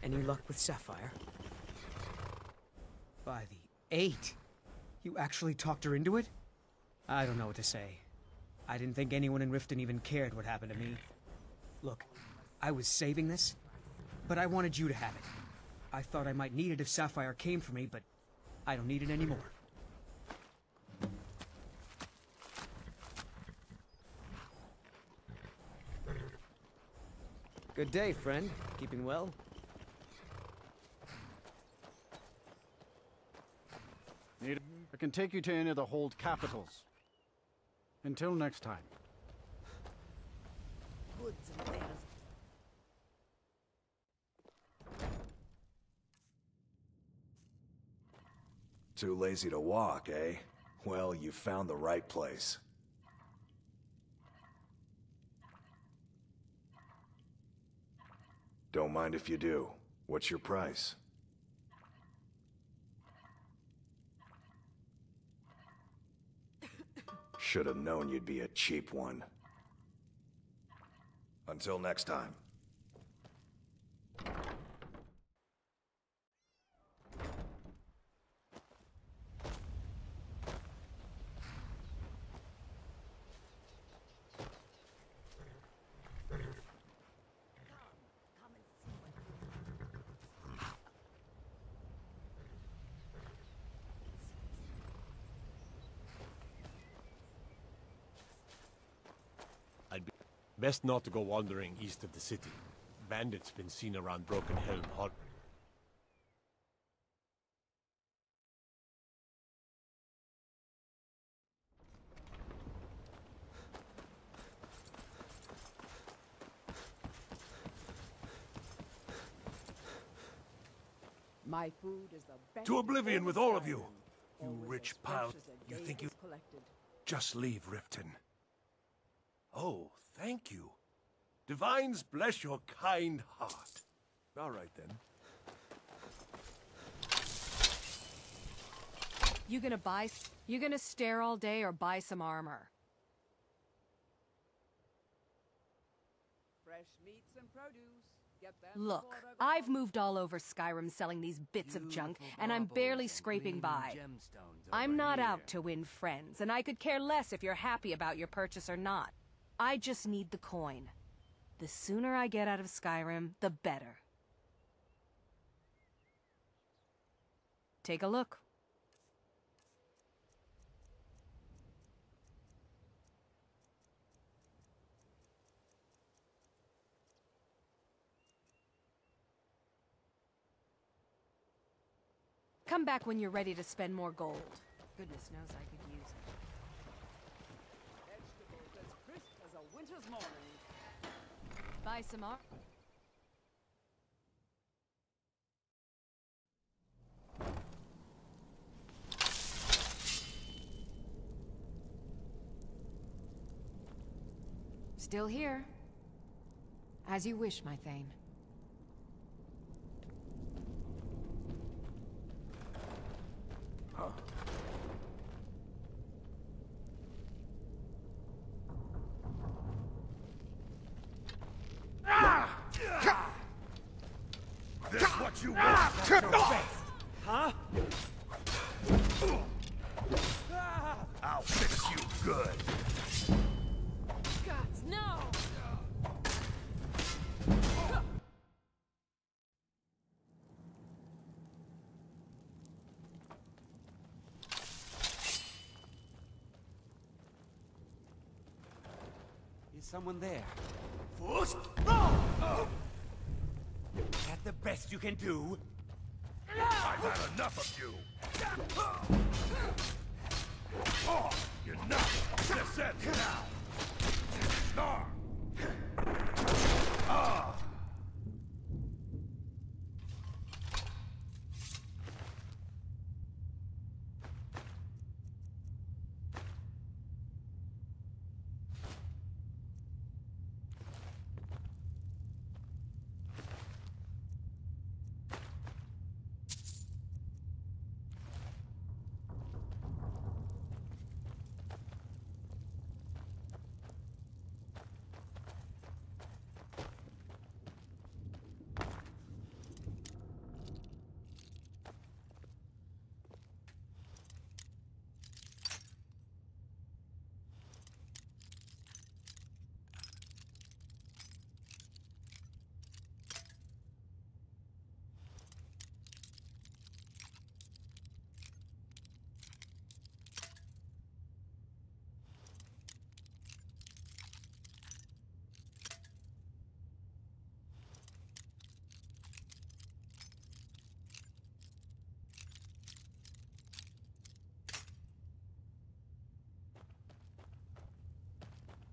Any luck with Sapphire? By the 8! You actually talked her into it? I don't know what to say. I didn't think anyone in Riften even cared what happened to me. Look, I was saving this, but I wanted you to have it. I thought I might need it if Sapphire came for me, but I don't need it anymore. Good day, friend. Keeping well? I can take you to any of the hold capitals. Until next time. Woods and wares. Too lazy to walk, eh? Well, you found the right place. Don't mind if you do. What's your price? Should have known you'd be a cheap one. Until next time. Best not to go wandering east of the city. Bandits been seen around Broken Helm Hall. My food is the best. To oblivion with all of you! You Always rich as fresh pile. as a You day think is you... collected. Just leave Riften. Oh, thank you. Divines bless your kind heart. All right, then. You gonna stare all day or buy some armor? Fresh meats and produce. Get them Look, before they're I've gone. moved all over Skyrim selling these bits of junk, and I'm barely scraping by. I'm not out to win friends, and I could care less if you're happy about your purchase or not. I just need the coin. The sooner I get out of Skyrim, the better. Take a look. Come back when you're ready to spend more gold. Goodness knows I could use it. Vegetables as crisp as a winter's morning. Buy some ar- Still here. As you wish, my Thane. Huh? This what you want from your best, huh? I'll fix you good. Gods, no! Is someone there? First? Is that the best you can do? I've had enough of you. Oh, you're not. That's it now. Snar. Ah.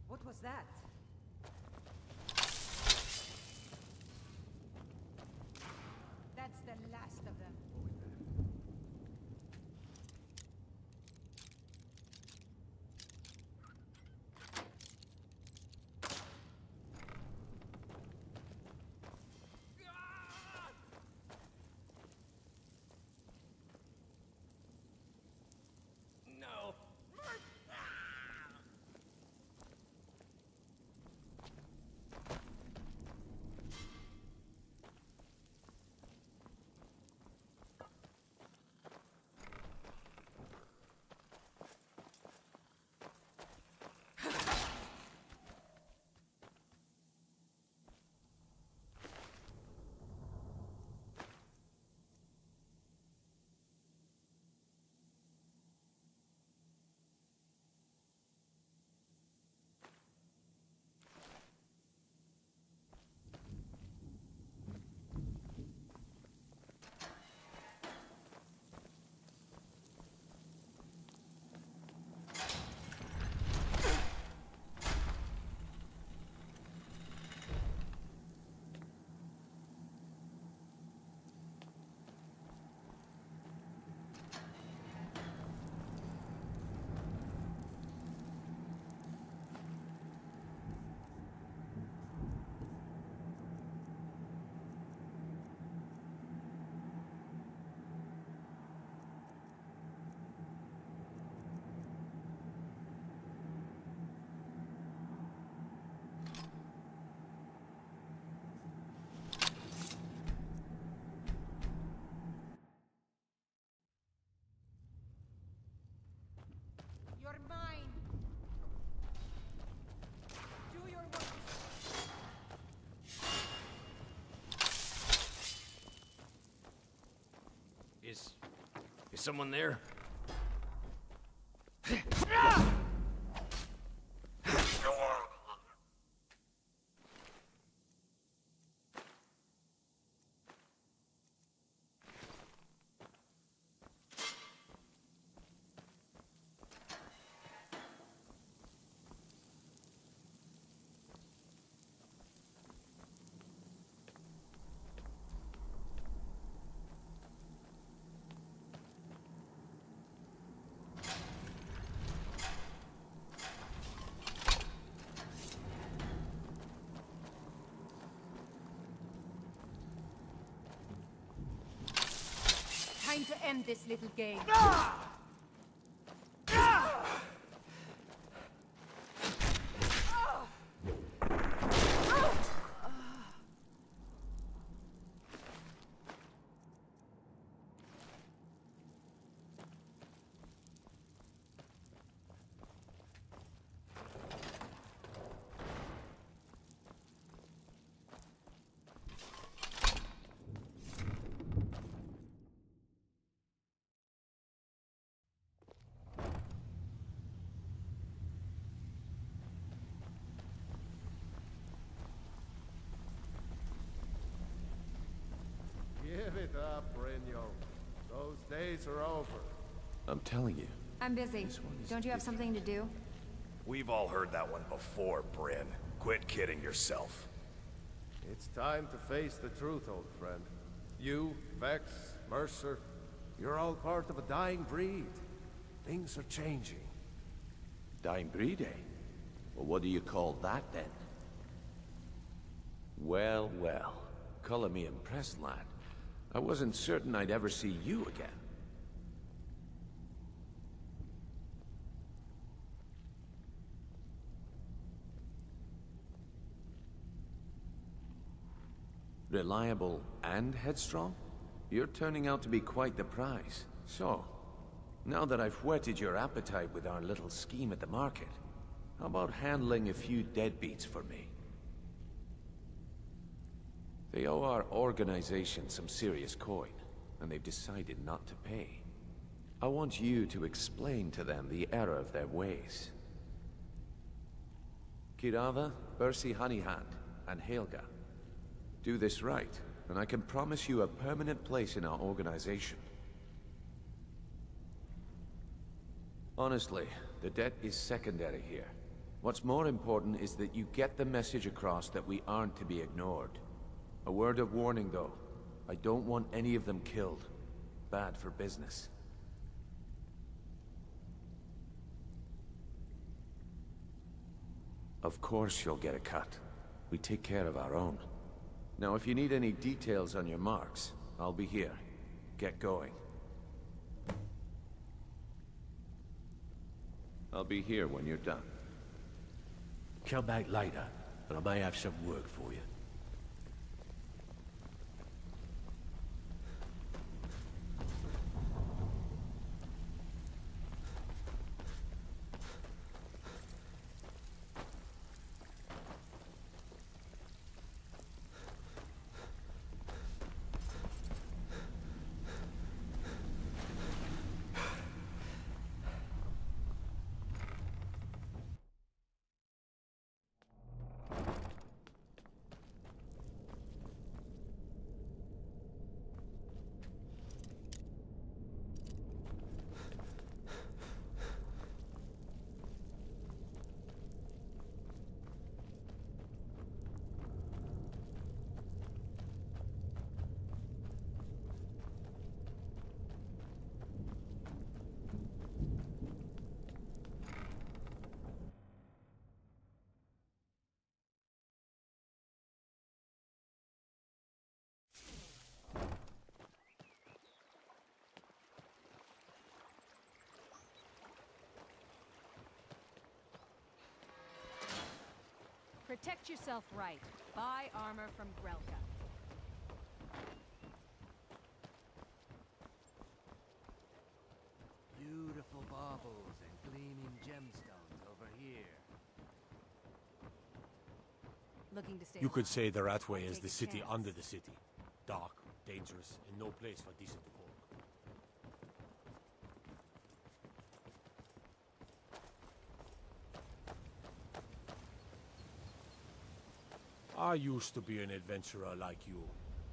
What was that? That's the last of them. Is someone there? Time to end this little game. Give it up, Brynjo. Those days are over. I'm telling you. I'm busy. Don't you have something to do? We've all heard that one before, Bryn. Quit kidding yourself. It's time to face the truth, old friend. You, Vex, Mercer, you're all part of a dying breed. Things are changing. Dying breed, eh? Well, what do you call that, then? Well, well. Color me impressed, lad. I wasn't certain I'd ever see you again. Reliable and headstrong? You're turning out to be quite the prize. So, now that I've whetted your appetite with our little scheme at the market, how about handling a few deadbeats for me? They owe our organization some serious coin, and they've decided not to pay. I want you to explain to them the error of their ways. Kirava, Bersi Honeyhand, and Helga. Do this right, and I can promise you a permanent place in our organization. Honestly, the debt is secondary here. What's more important is that you get the message across that we aren't to be ignored. A word of warning, though. I don't want any of them killed. Bad for business. Of course you'll get a cut. We take care of our own. Now, if you need any details on your marks, I'll be here. Get going. I'll be here when you're done. Come back later, and I may have some work for you. Protect yourself right. Buy armor from Grelka. Beautiful baubles and gleaming gemstones over here. Looking to stay You could alive? say the Ratway is Take the a city chance. under the city. Dark, dangerous, and no place for decent folk. I used to be an adventurer like you.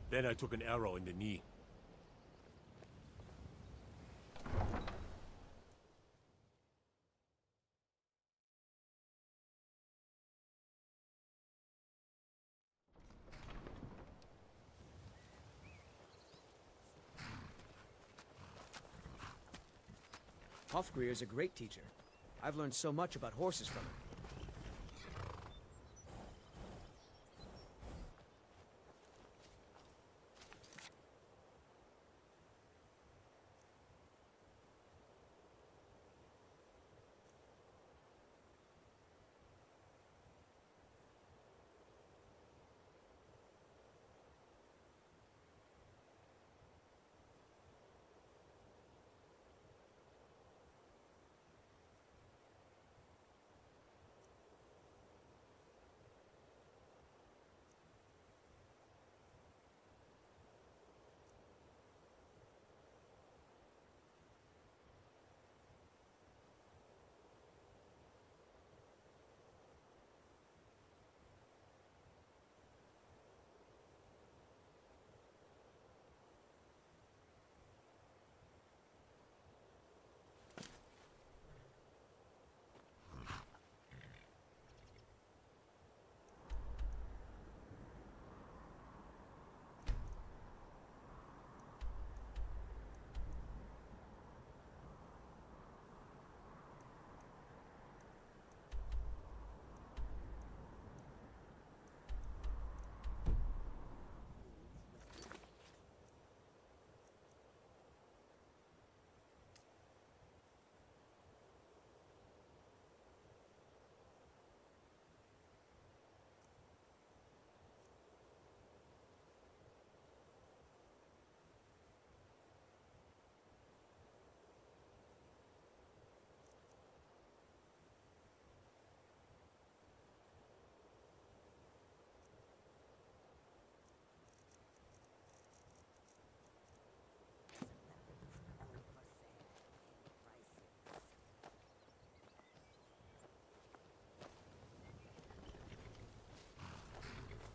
Then I took an arrow in the knee. Hofgreer's a great teacher. I've learned so much about horses from him.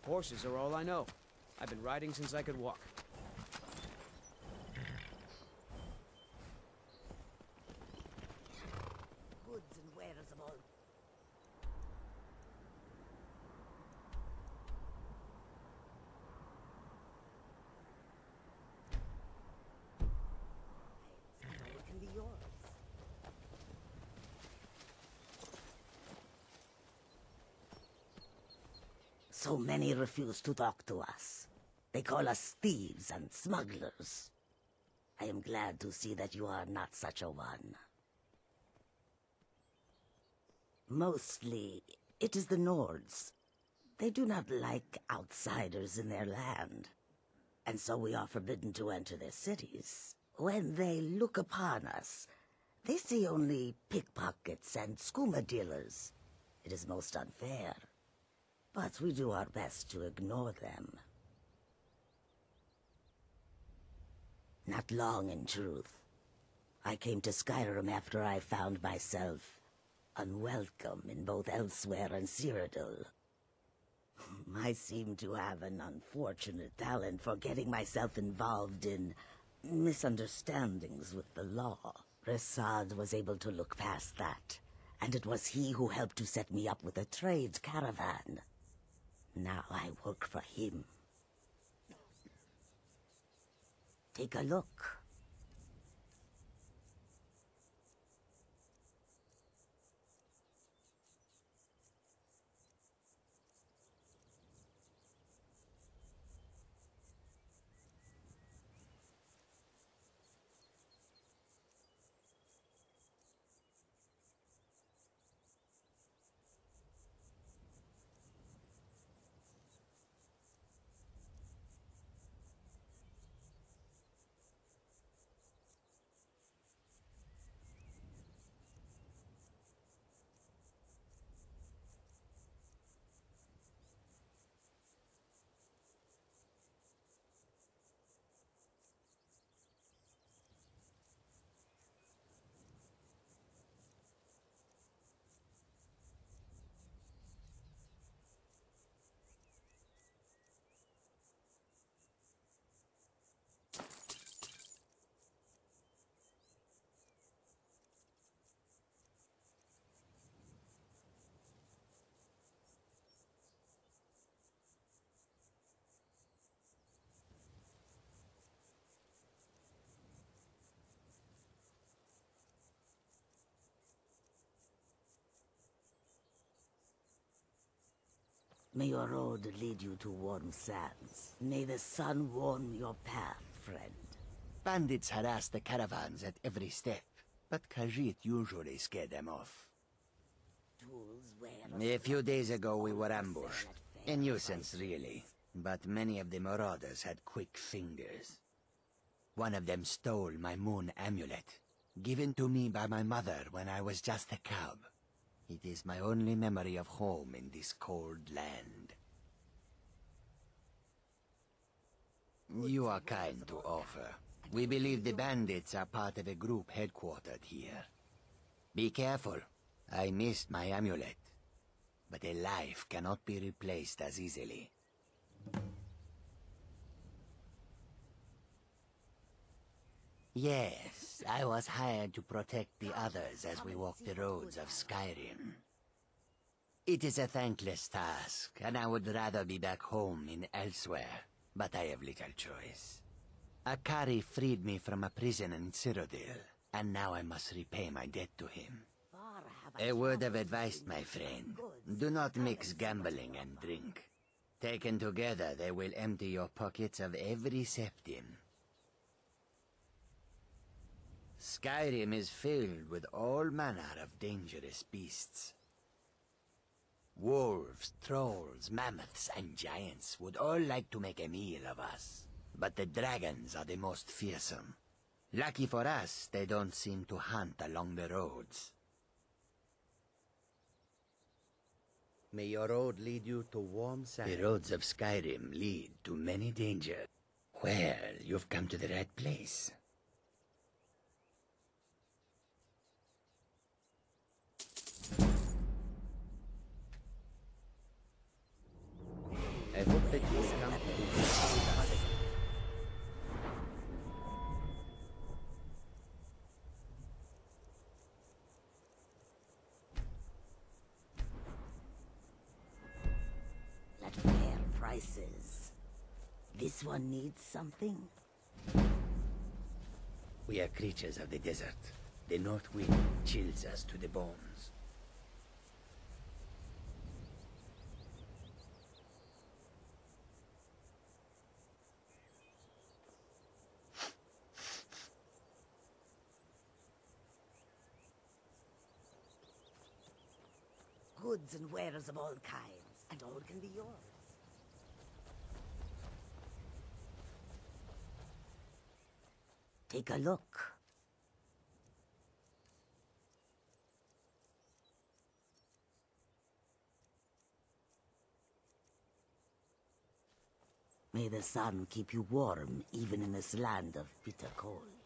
Horses are all I know. I've been riding since I could walk. Goods and wares of all. It can be yours. So many refuse to talk to us. They call us thieves and smugglers. I am glad to see that you are not such a one. Mostly, it is the Nords. They do not like outsiders in their land, and so we are forbidden to enter their cities. When they look upon us, they see only pickpockets and skooma dealers. It is most unfair. But we do our best to ignore them. Not long, in truth. I came to Skyrim after I found myself unwelcome in both Elsewhere and Cyrodiil. I seem to have an unfortunate talent for getting myself involved in misunderstandings with the law. Resad was able to look past that, and it was he who helped to set me up with a trade caravan. Now I work for him. Take a look. May your road lead you to warm sands. May the sun warm your path, friend. Bandits harass the caravans at every step, but Khajiit usually scare them off. A few days ago we were ambushed. A nuisance, really. But many of the marauders had quick fingers. One of them stole my moon amulet, given to me by my mother when I was just a cub. It is my only memory of home in this cold land. You are kind to offer. We believe the bandits are part of a group headquartered here. Be careful. I missed my amulet. But a life cannot be replaced as easily. Yes, I was hired to protect the others as we walk the roads of Skyrim. It is a thankless task, and I would rather be back home in elsewhere, but I have little choice. Akari freed me from a prison in Cyrodiil, and now I must repay my debt to him. A word of advice, my friend. Do not mix gambling and drink. Taken together, they will empty your pockets of every septim. Skyrim is filled with all manner of dangerous beasts. Wolves, trolls, mammoths, and giants would all like to make a meal of us. But the dragons are the most fearsome. Lucky for us, they don't seem to hunt along the roads. May your road lead you to warm sands. The roads of Skyrim lead to many dangers. Well, you've come to the right place. I hope that you will come to At fair prices. This one needs something? We are creatures of the desert. The north wind chills us to the bones. Goods and wares of all kinds, and all can be yours. Take a look. May the sun keep you warm, even in this land of bitter cold.